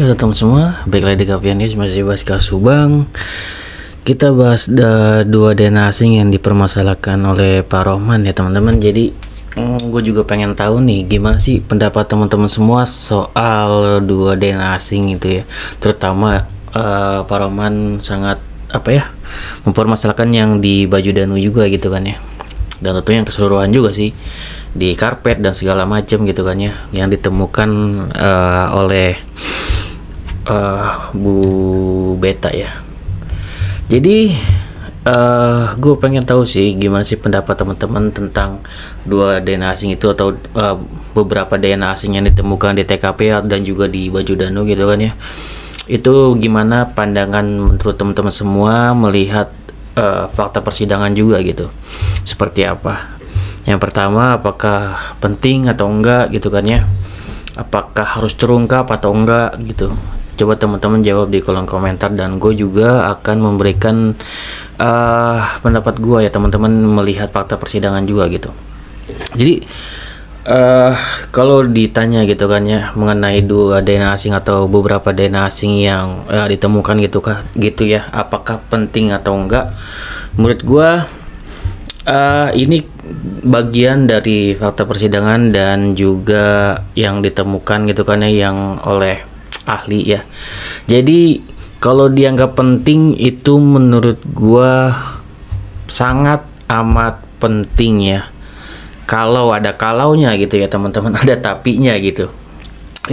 Ya teman semua, baik lagi di Kapian News, masih bahas kasus Subang. Kita bahas dua dana asing yang dipermasalahkan oleh Pak Rohman ya teman-teman. Jadi gue juga pengen tahu nih gimana sih pendapat teman-teman semua soal dua dana asing itu ya. Terutama Pak Rohman sangat mempermasalahkan yang di Baju Danu juga gitu kan ya. Dan tentunya yang keseluruhan juga sih, di karpet dan segala macam gitu kan ya, yang ditemukan oleh Bu Beta ya. Jadi gue pengen tahu sih gimana sih pendapat teman-teman tentang dua DNA asing itu, atau beberapa DNA asing yang ditemukan di TKP dan juga di Baju Danu gitu kan ya. Itu gimana pandangan menurut teman-teman semua melihat fakta persidangan juga gitu, seperti apa. Yang pertama, apakah penting atau enggak gitu kan ya, apakah harus terungkap atau enggak gitu. Coba teman-teman jawab di kolom komentar, dan gue juga akan memberikan pendapat gue ya teman-teman melihat fakta persidangan juga gitu. Jadi kalau ditanya gitu kan ya mengenai dua DNA asing atau beberapa DNA asing yang ditemukan gitu ya, apakah penting atau enggak, menurut gue ini bagian dari fakta persidangan dan juga yang ditemukan gitu kan ya, yang oleh ahli ya. Jadi kalau dianggap penting itu menurut gua sangat amat penting ya. Kalau ada kalaunya gitu ya teman-teman, ada tapinya gitu.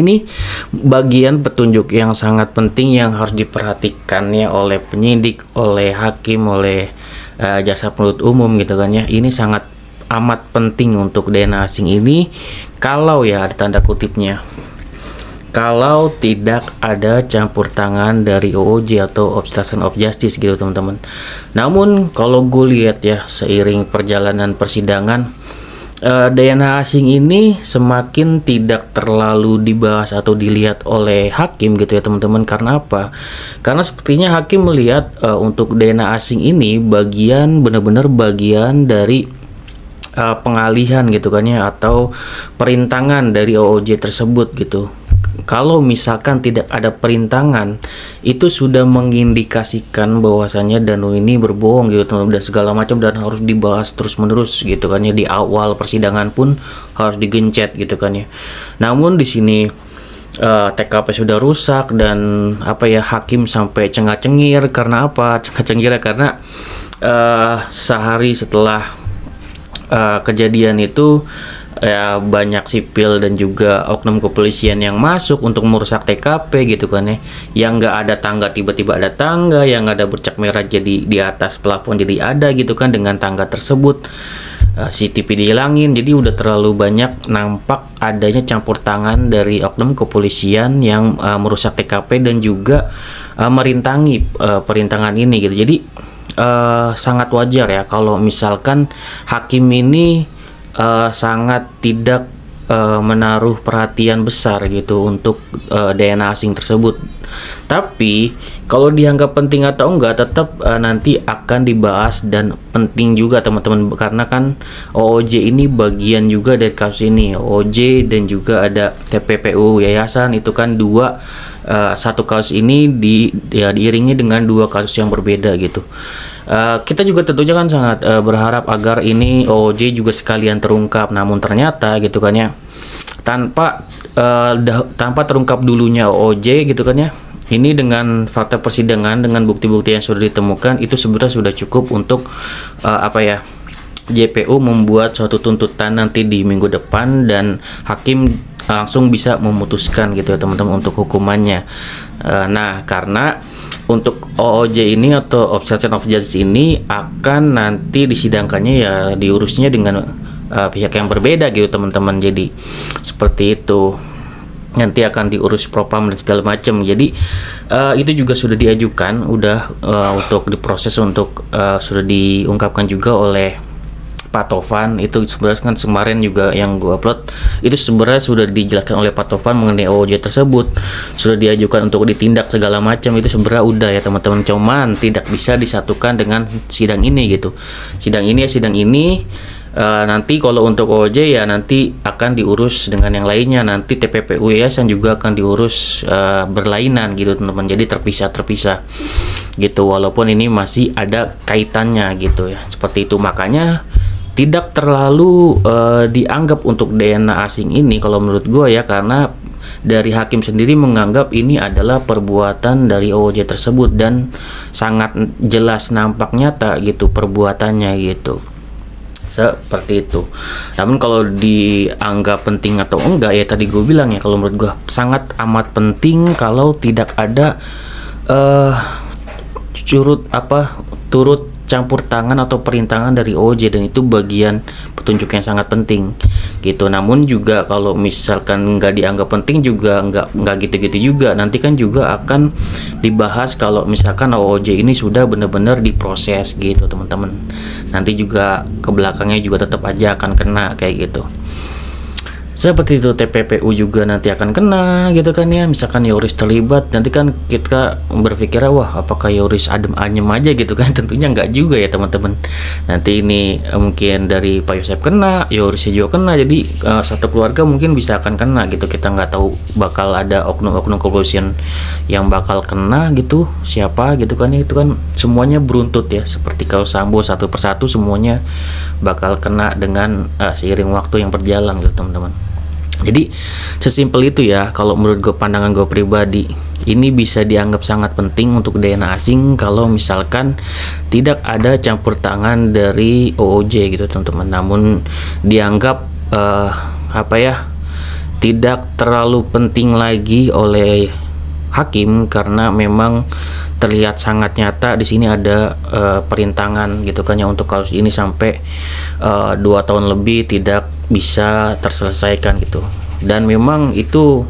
Ini bagian petunjuk yang sangat penting yang harus diperhatikan ya oleh penyidik, oleh hakim, oleh jasa penuntut umum gitu kan ya. Ini sangat amat penting untuk DNA asing ini, kalau ya ada tanda kutipnya, kalau tidak ada campur tangan dari OOJ atau obstruction of justice gitu teman-teman. Namun kalau gue lihat ya seiring perjalanan persidangan, DNA asing ini semakin tidak terlalu dibahas atau dilihat oleh hakim gitu ya teman-teman. Karena apa? Karena sepertinya hakim melihat untuk DNA asing ini benar-benar bagian dari pengalihan gitu kan ya, atau perintangan dari OOJ tersebut gitu. Kalau misalkan tidak ada perintangan, itu sudah mengindikasikan bahwasannya Danu ini berbohong gitu dan segala macam, dan harus dibahas terus-menerus gitu kan ya. Di awal persidangan pun harus digencet gitu kan ya. Namun di sini TKP sudah rusak dan hakim sampai cengar-cengir. Karena apa? Cengar-cengir karena sehari setelah kejadian itu ya banyak sipil dan juga oknum kepolisian yang masuk untuk merusak TKP gitu kan ya. Yang nggak ada tangga tiba-tiba ada tangga, yang nggak ada bercak merah jadi di atas plafon jadi ada gitu kan dengan tangga tersebut. CCTV dihilangin, jadi udah terlalu banyak nampak adanya campur tangan dari oknum kepolisian yang merusak TKP dan juga merintangi perintangan ini gitu. Jadi sangat wajar ya kalau misalkan hakim ini sangat tidak menaruh perhatian besar gitu untuk DNA asing tersebut. Tapi kalau dianggap penting atau enggak, tetap nanti akan dibahas dan penting juga teman-teman, karena kan OOJ ini bagian juga dari kasus ini. OOJ dan juga ada TPPU Yayasan, itu kan satu kasus ini diiringi dengan dua kasus yang berbeda gitu. Kita juga tentunya kan sangat berharap agar ini OOJ juga sekalian terungkap. Namun ternyata gitu kan ya, tanpa terungkap dulunya OOJ gitu kan ya, ini dengan fakta persidangan, dengan bukti-bukti yang sudah ditemukan, itu sebenarnya sudah cukup untuk JPU membuat suatu tuntutan nanti di minggu depan, dan hakim langsung bisa memutuskan gitu ya teman-teman untuk hukumannya. Nah, karena untuk OOJ ini atau obstruction of justice ini akan nanti disidangkannya ya diurusnya dengan pihak yang berbeda gitu teman-teman. Jadi seperti itu, nanti akan diurus propam dan segala macam. Jadi itu juga sudah diajukan, untuk diproses, untuk sudah diungkapkan juga oleh Pak Tovan. Itu sebenarnya kan kemarin juga yang gue upload, itu sebenarnya sudah dijelaskan oleh Pak Tovan mengenai OOJ tersebut, sudah diajukan untuk ditindak segala macam. Itu sebenarnya udah ya teman-teman, cuman tidak bisa disatukan dengan sidang ini gitu. Sidang ini Nanti kalau untuk OJ ya nanti akan diurus dengan yang lainnya, nanti TPPU yayasan juga akan diurus berlainan gitu teman-teman, jadi terpisah gitu, walaupun ini masih ada kaitannya gitu ya, seperti itu. Makanya tidak terlalu dianggap untuk DNA asing ini kalau menurut gue ya, karena dari hakim sendiri menganggap ini adalah perbuatan dari OJ tersebut dan sangat jelas nampak nyata gitu perbuatannya gitu, seperti itu. Namun kalau dianggap penting atau enggak ya tadi gue bilang ya, kalau menurut gue sangat amat penting kalau tidak ada turut campur tangan atau perintangan dari OJ, dan itu bagian petunjuk yang sangat penting gitu. Namun juga kalau misalkan nggak dianggap penting juga nggak gitu-gitu juga, nanti kan juga akan dibahas kalau misalkan OJ ini sudah benar-benar diproses gitu teman-teman, nanti juga ke belakangnya juga tetap aja akan kena kayak gitu. Seperti itu, TPPU juga nanti akan kena gitu kan ya, misalkan Yoris terlibat, nanti kan kita berpikir wah apakah Yoris adem anyem aja gitu kan, tentunya nggak juga ya teman-teman. Nanti ini mungkin dari Pak Yosep kena, Yorisnya juga kena, jadi satu keluarga mungkin bisa akan kena gitu, kita nggak tahu bakal ada oknum-oknum kepolisian yang bakal kena gitu, siapa gitu kan ya, itu kan semuanya beruntut ya, seperti kalau Sambo satu persatu semuanya bakal kena dengan seiring waktu yang berjalan gitu teman-teman. Jadi sesimpel itu ya kalau menurut gue, pandangan gue pribadi. Ini bisa dianggap sangat penting untuk DNA asing kalau misalkan tidak ada campur tangan dari OOJ gitu teman-teman. Namun dianggap tidak terlalu penting lagi oleh hakim karena memang terlihat sangat nyata di sini ada perintangan gitu kan ya untuk kasus ini sampai 2 tahun lebih tidak bisa terselesaikan gitu. Dan memang itu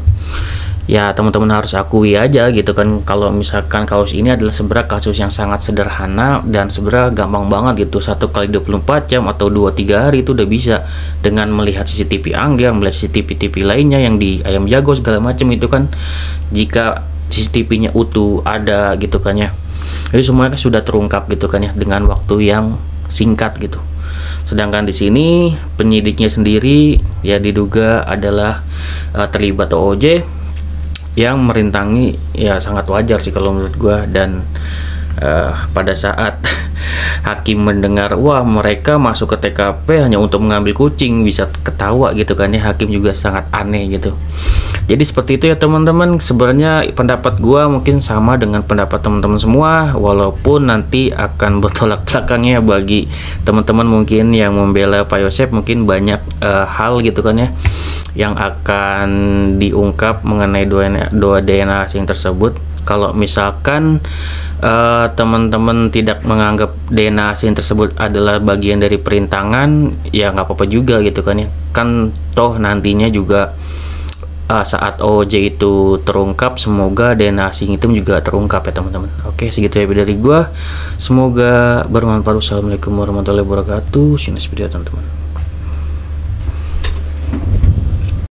ya teman-teman harus akui aja gitu kan, kalau misalkan kasus ini adalah sebenarnya kasus yang sangat sederhana dan sebenarnya gampang banget gitu, 1 kali 24 jam atau 2-3 hari itu udah bisa dengan melihat CCTV Angger, melihat CCTV lainnya yang di Ayam Jago segala macam itu kan, jika CCTV-nya utuh ada gitu kan ya, jadi semuanya sudah terungkap gitu kan ya dengan waktu yang singkat gitu. Sedangkan di sini penyidiknya sendiri ya diduga adalah terlibat OOJ yang merintangi, ya sangat wajar sih kalau menurut gua. Dan pada saat hakim mendengar wah mereka masuk ke TKP hanya untuk mengambil kucing, bisa ketawa gitu kan ya, hakim juga sangat aneh gitu. Jadi seperti itu ya teman-teman, sebenarnya pendapat gua mungkin sama dengan pendapat teman-teman semua, walaupun nanti akan bertolak belakangnya bagi teman-teman mungkin yang membela Pak Yosep, mungkin banyak hal gitu kan ya yang akan diungkap mengenai dua DNA asing tersebut. Kalau misalkan teman-teman tidak menganggap DNA asing tersebut adalah bagian dari perintangan, ya nggak apa-apa juga gitu kan ya, kan toh nantinya juga saat OJ itu terungkap, semoga DNA asing itu juga terungkap ya teman-teman. Oke, segitu ya dari gua, semoga bermanfaat. Wassalamualaikum warahmatullahi wabarakatuh. Teman-teman.